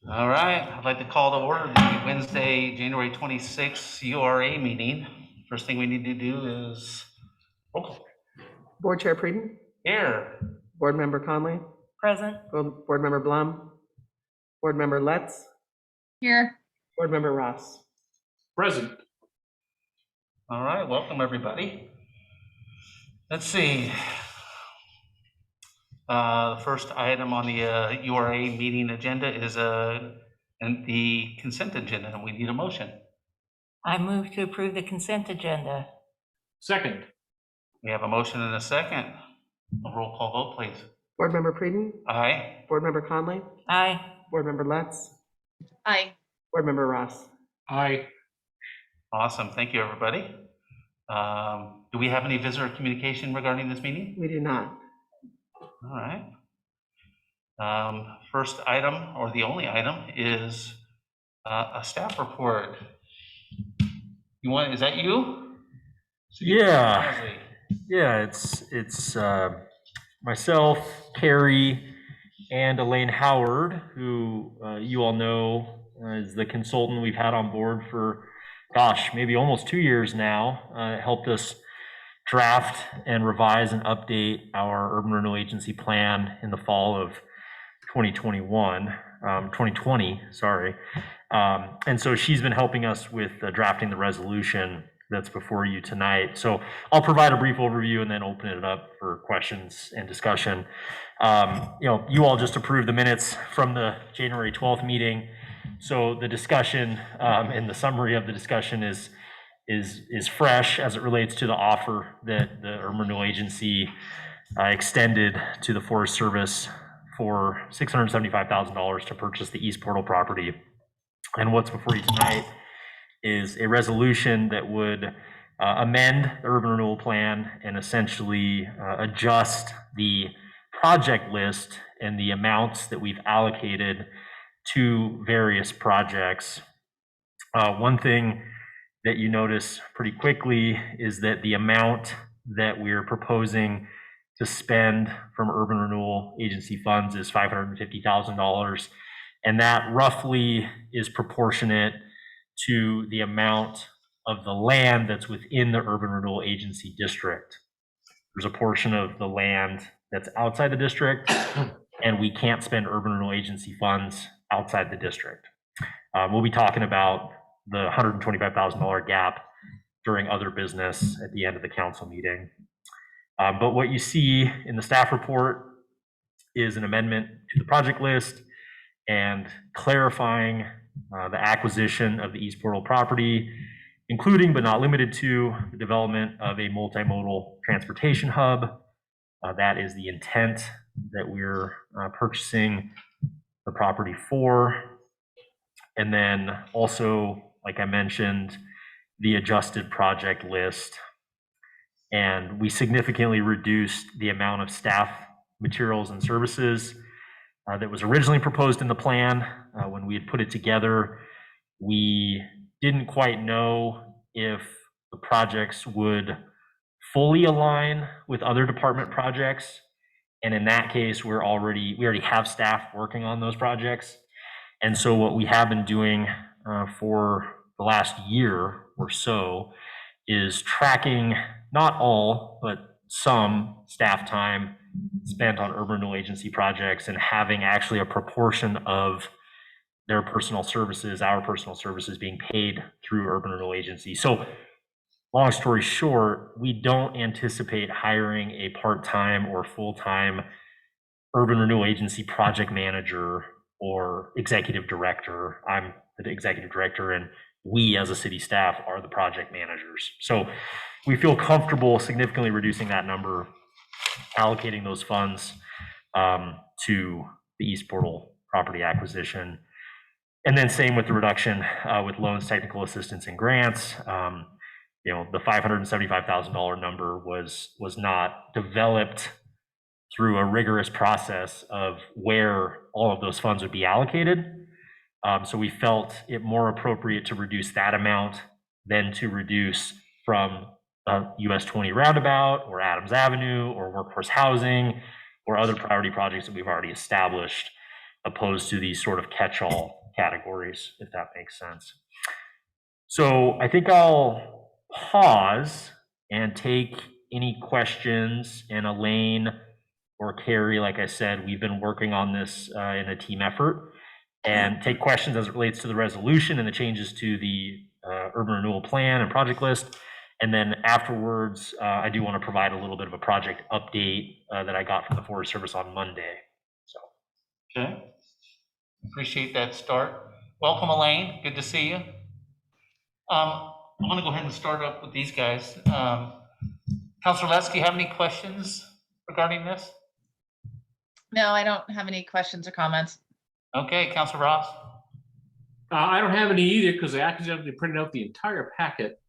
All right, I'd like to call to order the Wednesday, January 26th URA meeting. First thing we need to do is roll call. Board Chair Prieden? Here. Board Member Conley? Present. Board Member Blum? Board Member Letts? Here. Board Member Ross? Present. All right, welcome everybody. Let's see. The first item on the URA meeting agenda is the consent agenda, and we need a motion. I move to approve the consent agenda. Second. We have a motion and a second. A roll call vote, please. Board Member Prieden? Aye. Board Member Conley? Aye. Board Member Letts? Aye. Board Member Ross? Aye. Awesome, thank you, everybody. Do we have any visitor communication regarding this meeting? We do not. All right. First item, or the only item, is a staff report. Is that you? Yeah, it's myself, Carrie, and Elaine Howard, who you all know is the consultant we've had on board for, gosh, maybe almost 2 years now. Helped us draft and revise and update our urban renewal agency plan in the fall of 2020, sorry. And so she's been helping us with drafting the resolution that's before you tonight. So I'll provide a brief overview and then open it up for questions and discussion. You all just approved the minutes from the January 12th meeting. So the discussion and the summary of the discussion is fresh as it relates to the offer that the urban renewal agency extended to the Forest Service for $675,000 to purchase the East Portal property. And what's before you tonight is a resolution that would amend the urban renewal plan and essentially adjust the project list and the amounts that we've allocated to various projects. One thing that you notice pretty quickly is that the amount that we're proposing to spend from urban renewal agency funds is $550,000. And that roughly is proportionate to the amount of the land that's within the urban renewal agency district. There's a portion of the land that's outside the district, and we can't spend urban renewal agency funds outside the district. We'll be talking about the $125,000 gap during other business at the end of the council meeting. But what you see in the staff report is an amendment to the project list and clarifying the acquisition of the East Portal property, including but not limited to the development of a multimodal transportation hub. That is the intent that we're purchasing the property for. And then also, like I mentioned, the adjusted project list. And we significantly reduced the amount of staff materials and services that was originally proposed in the plan. When we had put it together, we didn't quite know if the projects would fully align with other department projects. And in that case, we already have staff working on those projects. And so what we have been doing for the last year or so is tracking not all, but some staff time spent on urban renewal agency projects and having actually a proportion of their personal services, our personal services, being paid through urban renewal agency. So long story short, we don't anticipate hiring a part-time or full-time urban renewal agency project manager or executive director. I'm the executive director, and we as a city staff are the project managers. So we feel comfortable significantly reducing that number, allocating those funds to the East Portal property acquisition. And then same with the reduction with loans, technical assistance, and grants. The $575,000 number was not developed through a rigorous process of where all of those funds would be allocated. So we felt it more appropriate to reduce that amount than to reduce from US 20 roundabout or Adams Avenue or workforce housing or other priority projects that we've already established. opposed to these sort of catch-all categories, if that makes sense. So I think I'll pause and take any questions. And Elaine or Carrie, like I said, we've been working on this in a team effort, and take questions as it relates to the resolution and the changes to the urban renewal plan and project list. And then afterwards, I do want to provide a little bit of a project update that I got from the Forest Service on Monday. So, Okay. Appreciate that start. Welcome, Elaine. Good to see you. I'm going to go ahead and start up with these guys. Councilor Letts, do you have any questions regarding this? No, I don't have any questions or comments. Okay, Councilor Ross. I don't have any either because I accidentally printed out the entire packet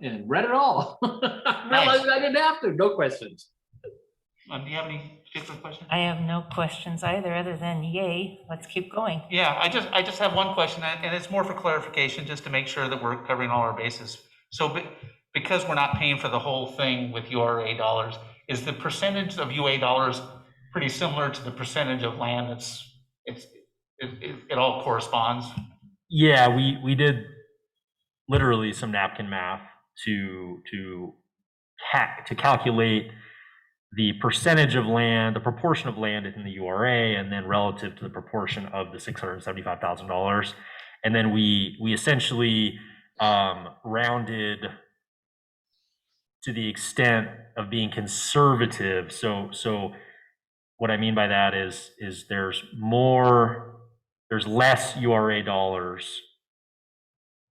and read it all. Realized I didn't have to. No questions. Do you have any particular questions? I have no questions either, other than yay, let's keep going. Yeah, I just have one question, and it's more for clarification, just to make sure that we're covering all our bases. So because we're not paying for the whole thing with URA dollars, is the percentage of UA dollars pretty similar to the percentage of land that's it all corresponds? yeah, we did literally some napkin math to calculate the percentage of land, the proportion of land in the URA, and then relative to the proportion of the $675,000. And then we essentially rounded to the extent of being conservative. So what I mean by that is there's less URA dollars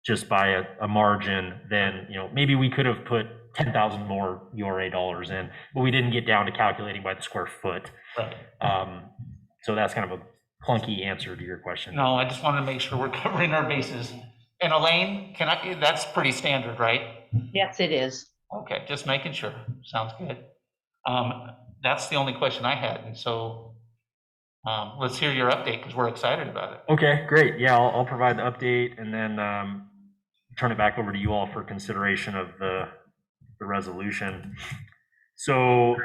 just by a margin than, maybe we could have put 10,000 more URA dollars in, but we didn't get down to calculating by the square foot. Right. So that's kind of a clunky answer to your question. No, I just wanted to make sure we're covering our bases. And Elaine, that's pretty standard, right? Yes, it is. Okay, just making sure. Sounds good. That's the only question I had. And so let's hear your update because we're excited about it. Okay, great. Yeah, I'll provide the update and then turn it back over to you all for consideration of the resolution. So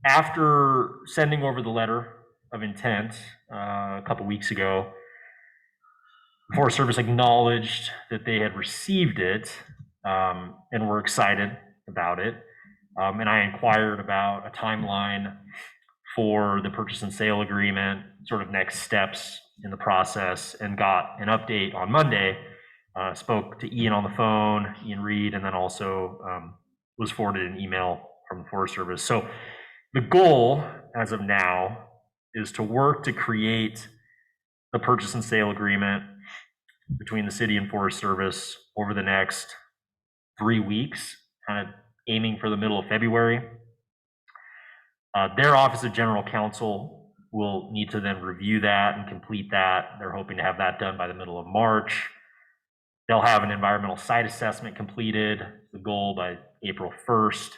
after sending over the letter of intent a couple weeks ago, the Forest Service acknowledged that they had received it and were excited about it. And I inquired about a timeline for the purchase and sale agreement, sort of next steps in the process, and got an update on Monday. Spoke to Ian on the phone, Ian Reed, and then also was forwarded an email from the Forest Service. So the goal as of now is to work to create the purchase and sale agreement between the city and Forest Service over the next 3 weeks, kind of aiming for the middle of February. Their Office of General Counsel will need to then review that and complete that. They're hoping to have that done by the middle of March. They'll have an environmental site assessment completed, the goal by April 1st.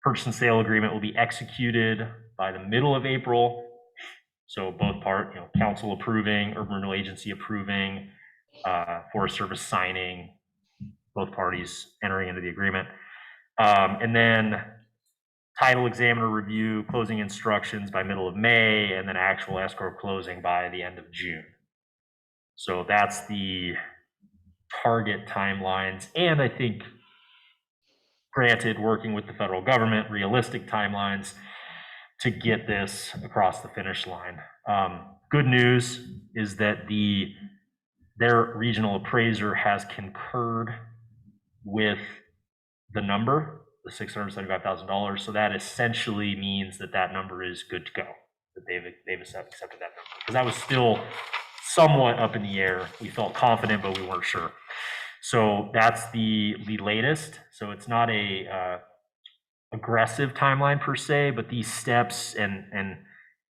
Purchase and sale agreement will be executed by the middle of April. So both council approving, urban renewal agency approving, Forest Service signing, both parties entering into the agreement. And then title examiner review, closing instructions by middle of May, and then actual escrow closing by the end of June. So that's the target timelines. And I think, granted, working with the federal government, realistic timelines to get this across the finish line. Good news is that their regional appraiser has concurred with the number, the $675,000. So that essentially means that number is good to go, that they've accepted that number. Because that was still somewhat up in the air. We felt confident, but we weren't sure. So that's the latest. So it's not a aggressive timeline per se, but these steps and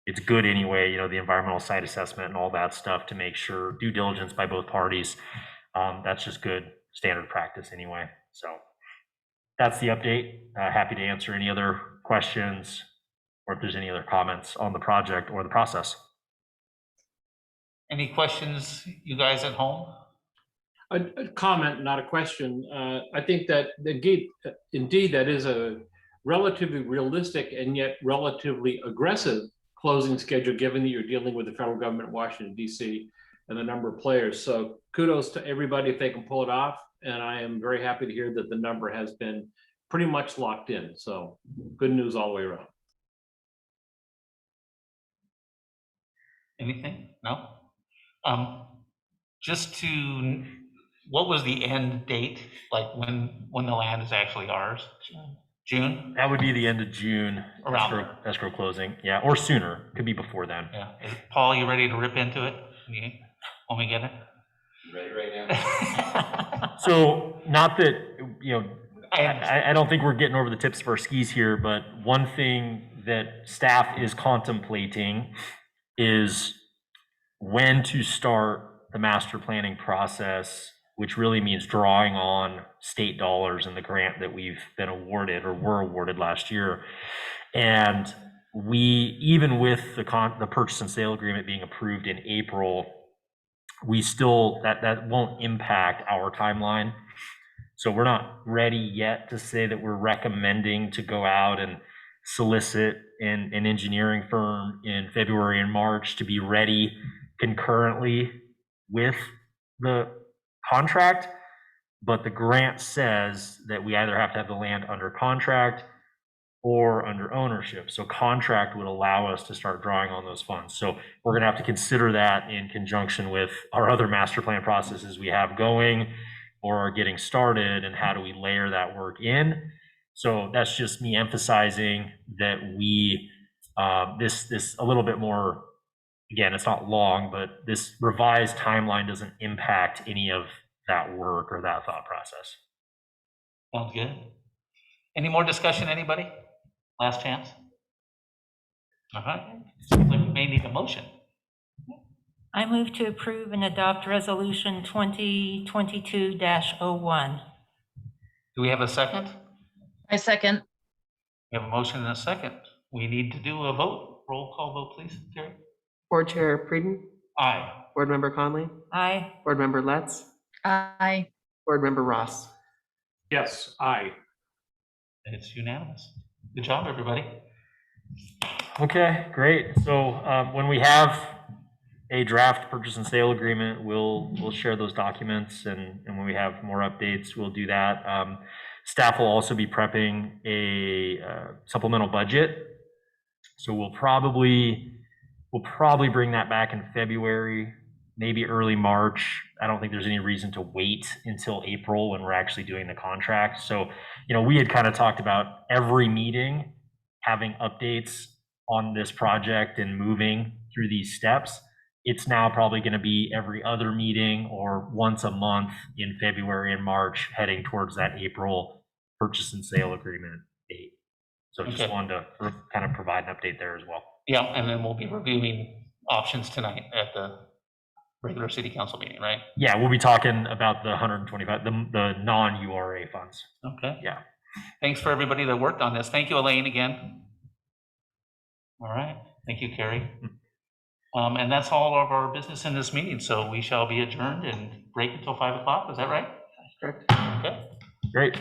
it's good anyway, the environmental site assessment and all that stuff to make sure due diligence by both parties. That's just good standard practice anyway. So that's the update. Happy to answer any other questions or if there's any other comments on the project or the process. Any questions, you guys at home? A comment, not a question. I think that indeed that is a relatively realistic and yet relatively aggressive closing schedule, given that you're dealing with the federal government in Washington, DC, and the number of players. So kudos to everybody if they can pull it off. And I am very happy to hear that the number has been pretty much locked in. So good news all the way around. Anything? No? Just to, what was the end date? Like when the land is actually ours? June? That would be the end of June, Around escrow closing, yeah, or sooner, could be before then. Yeah. Paul, you ready to rip into it? When we get it? Ready right now. So, not that, you know, I I don't think we're getting over the tips of our skis here, but one thing that staff is contemplating is when to start the master planning process, which really means drawing on state dollars in the grant that we've been awarded or were awarded last year. And we, even with the purchase and sale agreement being approved in April, we still, that won't impact our timeline. So we're not ready yet to say that we're recommending to go out and solicit an engineering firm in February and March to be ready concurrently with the contract. But the grant says that we either have to have the land under contract or under ownership. So contract would allow us to start drawing on those funds. So we're gonna have to consider that in conjunction with our other master plan processes we have going or are getting started, and how do we layer that work in. So that's just me emphasizing that we, this a little bit more, again, it's not long, but this revised timeline doesn't impact any of that work or that thought process. Sounds good. Any more discussion, anybody? Last chance? All right, we may need a motion. I move to approve and adopt Resolution 2022-01. Do we have a second? I second. We have a motion and a second. We need to do a vote. Roll call vote, please, Terry. Board Chair Frieden, Aye. Board Member Conley, Aye. Board Member Letts, Aye. Board Member Ross. Yes, aye. It's unanimous. Good job, everybody. Okay, great. So when we have a draft purchase and sale agreement, we'll share those documents, and when we have more updates, we'll do that. Staff will also be prepping a supplemental budget. So we'll probably bring that back in February, maybe early March. I don't think there's any reason to wait until April when we're actually doing the contract. So, you know, we had kind of talked about every meeting having updates on this project and moving through these steps. It's now probably going to be every other meeting or once a month in February and March, heading towards that April purchase and sale agreement date. So just Okay. wanted to kind of provide an update there as well. Yeah, and then we'll be reviewing options tonight at the regular city council meeting, right? Yeah, we'll be talking about the 125, the non-URA funds. Okay. Yeah. Thanks for everybody that worked on this. Thank you, Elaine, again. All right. Thank you, Carrie. And that's all of our business in this meeting. So we shall be adjourned and break until 5 o'clock. Is that right? Correct. Okay. Great.